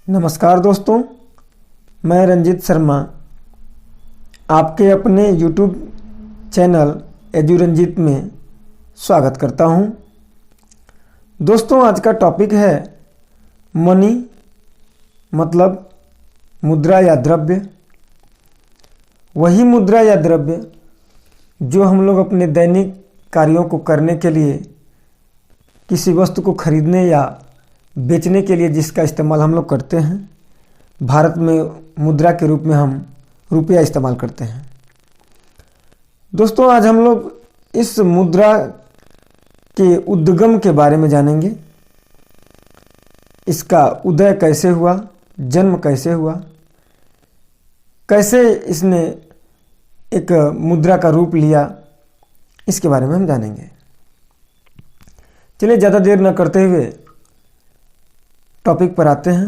नमस्कार दोस्तों, मैं रंजीत शर्मा आपके अपने YouTube चैनल एजू रंजीत में स्वागत करता हूं। दोस्तों, आज का टॉपिक है मनी, मतलब मुद्रा या द्रव्य। वही मुद्रा या द्रव्य जो हम लोग अपने दैनिक कार्यों को करने के लिए, किसी वस्तु को खरीदने या बेचने के लिए जिसका इस्तेमाल हम लोग करते हैं। भारत में मुद्रा के रूप में हम रुपया इस्तेमाल करते हैं। दोस्तों, आज हम लोग इस मुद्रा के उद्गम के बारे में जानेंगे। इसका उदय कैसे हुआ, जन्म कैसे हुआ, कैसे इसने एक मुद्रा का रूप लिया, इसके बारे में हम जानेंगे। चलिए ज़्यादा देर न करते हुए टॉपिक पर आते हैं।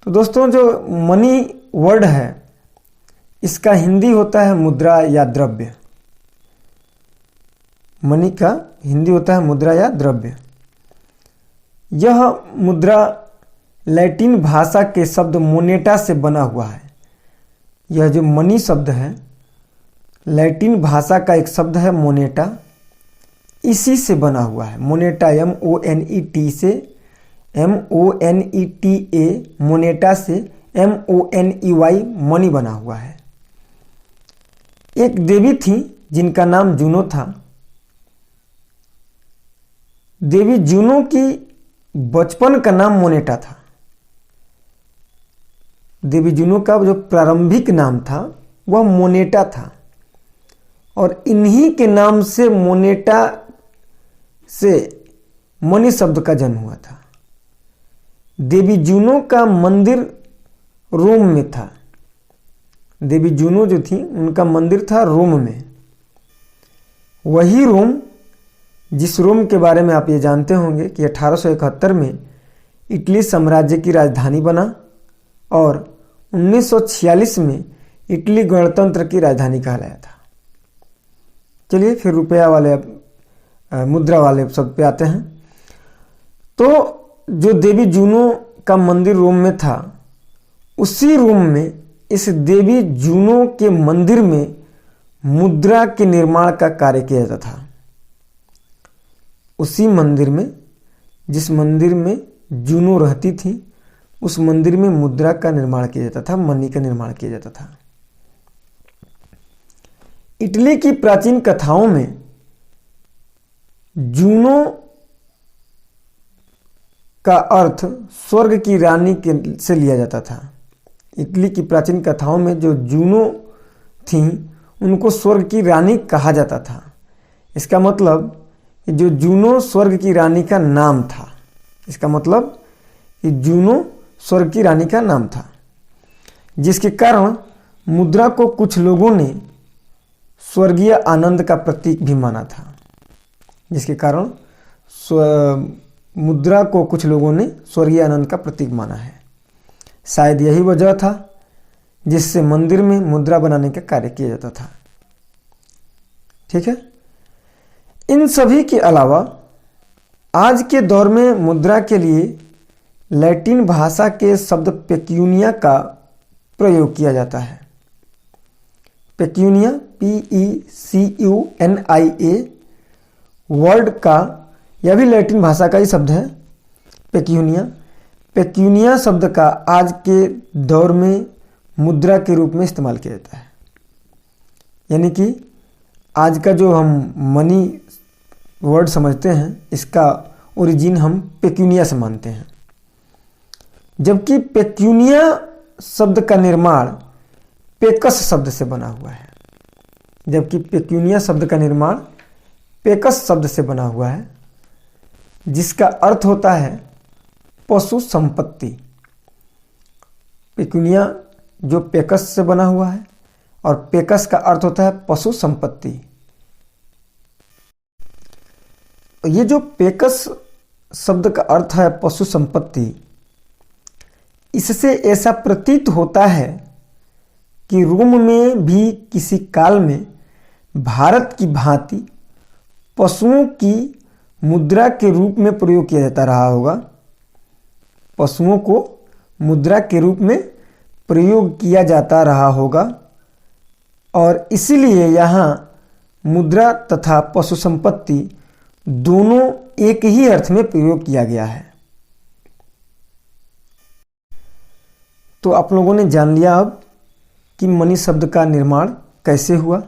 तो दोस्तों, जो मनी वर्ड है, इसका हिंदी होता है मुद्रा या द्रव्य। मनी का हिंदी होता है मुद्रा या द्रव्य। यह मुद्रा लैटिन भाषा के शब्द मोनेटा से बना हुआ है। यह जो मनी शब्द है, लैटिन भाषा का एक शब्द है मोनेटा, इसी से बना हुआ है। मोनेटा MONET से MONETA, मोनेटा से MONEY, मनी बना हुआ है। एक देवी थी जिनका नाम जूनो था। देवी जूनो की बचपन का नाम मोनेटा था। देवी जूनो का जो प्रारंभिक नाम था वह मोनेटा था, और इन्हीं के नाम से मोनेटा से मनी शब्द का जन्म हुआ था। देवी जूनो का मंदिर रोम में था। देवी जूनो जो थी, उनका मंदिर था रोम में। वही रोम, जिस रोम के बारे में आप ये जानते होंगे कि 1871 में इटली साम्राज्य की राजधानी बना, और 1946 में इटली गणतंत्र की राजधानी कहलाया था। चलिए फिर रुपया वाले, मुद्रा वाले शब्द पे आते हैं। तो जो देवी जूनो का मंदिर रोम में था, उसी रोम में इस देवी जूनो के मंदिर में मुद्रा के निर्माण का कार्य किया जाता था। उसी मंदिर में, जिस मंदिर में जूनो रहती थी, उस मंदिर में मुद्रा का निर्माण किया जाता था, मनी का निर्माण किया जाता था। इटली की प्राचीन कथाओं में जूनो का अर्थ स्वर्ग की रानी के से लिया जाता था। इटली की प्राचीन कथाओं में जो जूनो थी, उनको स्वर्ग की रानी कहा जाता था। इसका मतलब जो जूनो स्वर्ग की रानी का नाम था। इसका मतलब कि जूनो स्वर्ग की रानी का नाम था, जिसके कारण मुद्रा को कुछ लोगों ने स्वर्गीय आनंद का प्रतीक भी माना था। जिसके कारण मुद्रा को कुछ लोगों ने स्वर्गीय आनंद का प्रतीक माना है। शायद यही वजह था जिससे मंदिर में मुद्रा बनाने का कार्य किया जाता था। ठीक है। इन सभी के अलावा आज के दौर में मुद्रा के लिए लैटिन भाषा के शब्द पेक्यूनिया का प्रयोग किया जाता है। पेक्यूनिया, PECUNIA वर्ड का, यह भी लैटिन भाषा का ही शब्द है। पेक्यूनिया, पेक्यूनिया शब्द का आज के दौर में मुद्रा के रूप में इस्तेमाल किया जाता है। यानी कि आज का जो हम मनी वर्ड समझते हैं, इसका ओरिजिन हम पेक्यूनिया से मानते हैं। जबकि पेक्यूनिया शब्द का निर्माण पेकस शब्द से बना हुआ है। जबकि पेक्यूनिया शब्द का निर्माण पेकस शब्द से बना हुआ है, जिसका अर्थ होता है पशु संपत्ति। पेक्यूनिया जो पेकस से बना हुआ है, और पेकस का अर्थ होता है पशु संपत्ति। ये जो पेकस शब्द का अर्थ है पशु संपत्ति, इससे ऐसा प्रतीत होता है कि रोम में भी किसी काल में भारत की भांति पशुओं की मुद्रा के रूप में प्रयोग किया जाता रहा होगा। पशुओं को मुद्रा के रूप में प्रयोग किया जाता रहा होगा और इसीलिए यहाँ मुद्रा तथा पशु संपत्ति दोनों एक ही अर्थ में प्रयोग किया गया है। तो आप लोगों ने जान लिया अब कि मनी शब्द का निर्माण कैसे हुआ,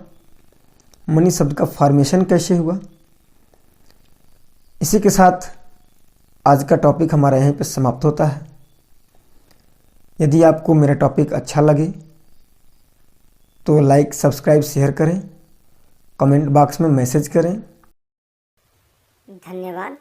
मनी शब्द का फॉर्मेशन कैसे हुआ। इसी के साथ आज का टॉपिक हमारा यहीं पर समाप्त होता है। यदि आपको मेरा टॉपिक अच्छा लगे तो लाइक, सब्सक्राइब, शेयर करें, कमेंट बॉक्स में मैसेज करें। धन्यवाद।